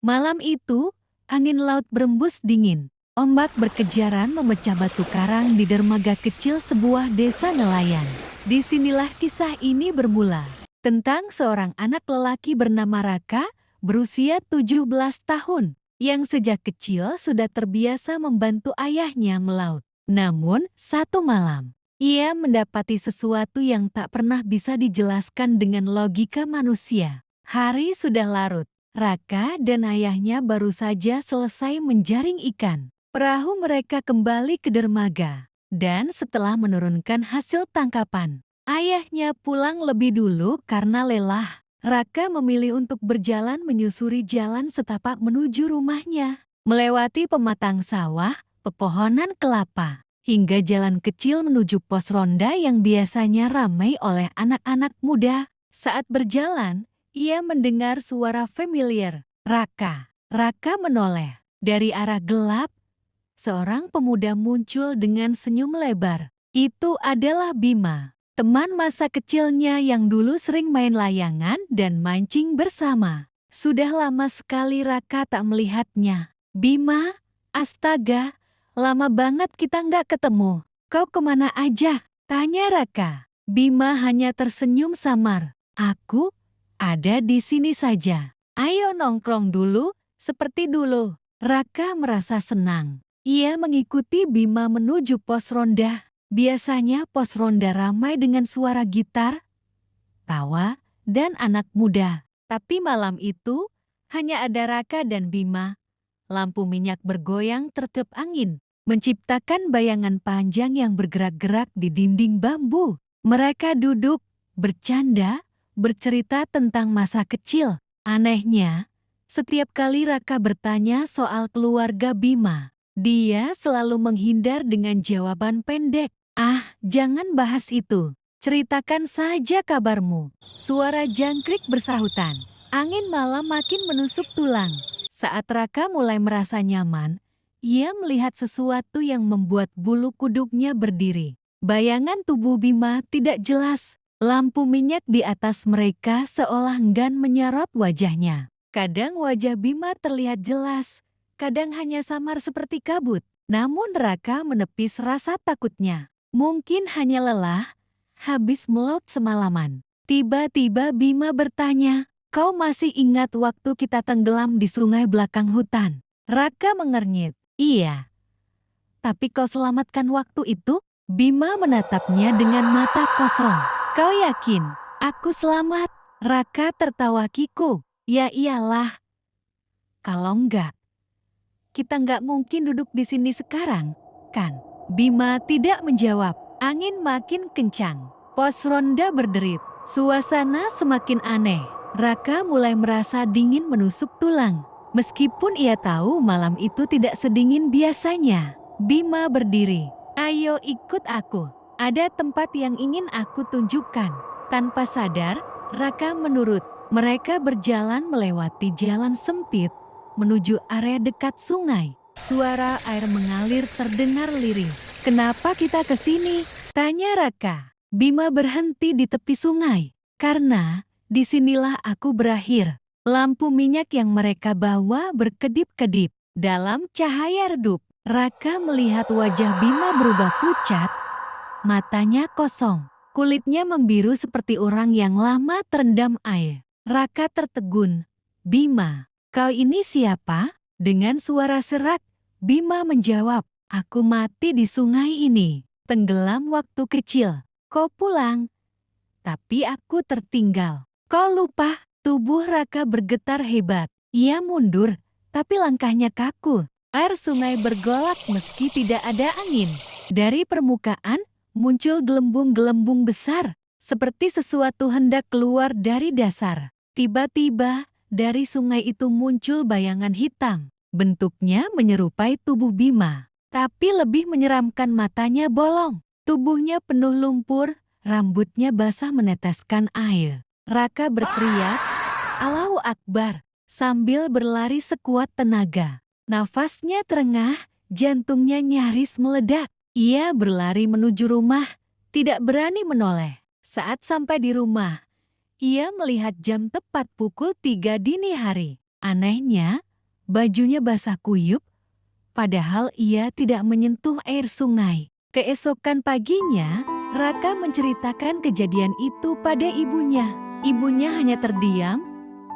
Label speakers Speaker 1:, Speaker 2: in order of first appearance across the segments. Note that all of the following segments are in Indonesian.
Speaker 1: Malam itu, angin laut berembus dingin. Ombak berkejaran memecah batu karang di dermaga kecil sebuah desa nelayan. Disinilah kisah ini bermula. Tentang seorang anak lelaki bernama Raka, berusia 17 tahun, yang sejak kecil sudah terbiasa membantu ayahnya melaut. Namun, satu malam, ia mendapati sesuatu yang tak pernah bisa dijelaskan dengan logika manusia. Hari sudah larut. Raka dan ayahnya baru saja selesai menjaring ikan. Perahu mereka kembali ke dermaga. Dan setelah menurunkan hasil tangkapan, ayahnya pulang lebih dulu karena lelah. Raka memilih untuk berjalan menyusuri jalan setapak menuju rumahnya. Melewati pematang sawah, pepohonan kelapa, hingga jalan kecil menuju pos ronda yang biasanya ramai oleh anak-anak muda. Saat berjalan, ia mendengar suara familiar. Raka. Raka menoleh. Dari arah gelap, seorang pemuda muncul dengan senyum lebar. Itu adalah Bima, teman masa kecilnya yang dulu sering main layangan dan mancing bersama. Sudah lama sekali Raka tak melihatnya. Bima, astaga, lama banget kita nggak ketemu. Kau kemana aja? Tanya Raka. Bima hanya tersenyum samar. Aku ada di sini saja. Ayo nongkrong dulu, seperti dulu. Raka merasa senang. Ia mengikuti Bima menuju pos ronda. Biasanya pos ronda ramai dengan suara gitar, tawa, dan anak muda. Tapi malam itu, hanya ada Raka dan Bima. Lampu minyak bergoyang tertiup angin, menciptakan bayangan panjang yang bergerak-gerak di dinding bambu. Mereka duduk, bercanda, bercerita tentang masa kecil. Anehnya, setiap kali Raka bertanya soal keluarga Bima, dia selalu menghindar dengan jawaban pendek. Ah, jangan bahas itu. Ceritakan saja kabarmu. Suara jangkrik bersahutan. Angin malam makin menusuk tulang. Saat Raka mulai merasa nyaman, ia melihat sesuatu yang membuat bulu kuduknya berdiri. Bayangan tubuh Bima tidak jelas. Lampu minyak di atas mereka seolah enggan menyorot wajahnya. Kadang wajah Bima terlihat jelas, kadang hanya samar seperti kabut. Namun Raka menepis rasa takutnya. Mungkin hanya lelah, habis melaut semalaman. Tiba-tiba Bima bertanya, "Kau masih ingat waktu kita tenggelam di sungai belakang hutan?" Raka mengernyit, "Iya. Tapi kau selamatkan waktu itu?" Bima menatapnya dengan mata kosong. "Kau yakin aku selamat?" Raka tertawa kiku. "Ya iyalah. Kalau enggak, kita nggak mungkin duduk di sini sekarang, kan?" Bima tidak menjawab. Angin makin kencang. Pos ronda berderit. Suasana semakin aneh. Raka mulai merasa dingin menusuk tulang. Meskipun ia tahu malam itu tidak sedingin biasanya. Bima berdiri. "Ayo ikut aku. Ada tempat yang ingin aku tunjukkan." Tanpa sadar, Raka menurut. Mereka berjalan melewati jalan sempit menuju area dekat sungai. Suara air mengalir terdengar lirih. "Kenapa kita ke sini?" tanya Raka. Bima berhenti di tepi sungai. "Karena disinilah aku berakhir." Lampu minyak yang mereka bawa berkedip-kedip. Dalam cahaya redup, Raka melihat wajah Bima berubah pucat. Matanya kosong, kulitnya membiru seperti orang yang lama terendam air. Raka tertegun. "Bima, kau ini siapa?" Dengan suara serak, Bima menjawab, "Aku mati di sungai ini, tenggelam waktu kecil. Kau pulang, tapi aku tertinggal." "Kau lupa?" Tubuh Raka bergetar hebat. Ia mundur, tapi langkahnya kaku. Air sungai bergolak meski tidak ada angin. Dari permukaan, muncul gelembung-gelembung besar, seperti sesuatu hendak keluar dari dasar. Tiba-tiba, dari sungai itu muncul bayangan hitam. Bentuknya menyerupai tubuh Bima, tapi lebih menyeramkan. Matanya bolong, tubuhnya penuh lumpur, rambutnya basah meneteskan air. Raka berteriak, "Allahu Akbar!" sambil berlari sekuat tenaga. Nafasnya terengah, jantungnya nyaris meledak. Ia berlari menuju rumah, tidak berani menoleh. Saat sampai di rumah, ia melihat jam tepat pukul 3 dini hari. Anehnya, Bajunya basah kuyup, padahal ia tidak menyentuh air sungai. Keesokan paginya, Raka menceritakan kejadian itu pada ibunya. Ibunya hanya terdiam,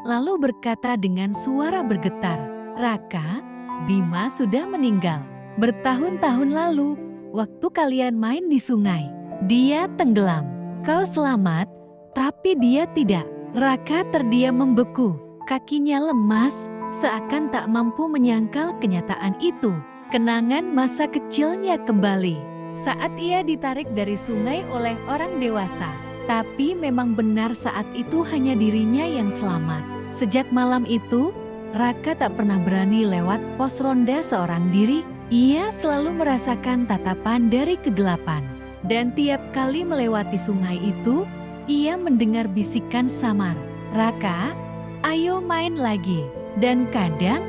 Speaker 1: lalu berkata dengan suara bergetar, "Raka, Bima sudah meninggal. Bertahun-tahun lalu, waktu kalian main di sungai, dia tenggelam. Kau selamat, tapi dia tidak." Raka terdiam membeku, kakinya lemas, seakan tak mampu menyangkal kenyataan itu. Kenangan masa kecilnya kembali saat ia ditarik dari sungai oleh orang dewasa. Tapi memang benar saat itu hanya dirinya yang selamat. Sejak malam itu, Raka tak pernah berani lewat pos ronda seorang diri. Ia selalu merasakan tatapan dari kegelapan. Dan tiap kali melewati sungai itu, ia mendengar bisikan samar, "Raka, ayo main lagi." Dan kadang,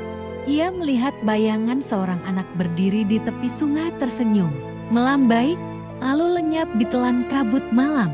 Speaker 1: ia melihat bayangan seorang anak berdiri di tepi sungai tersenyum, melambai, lalu lenyap di telan kabut malam.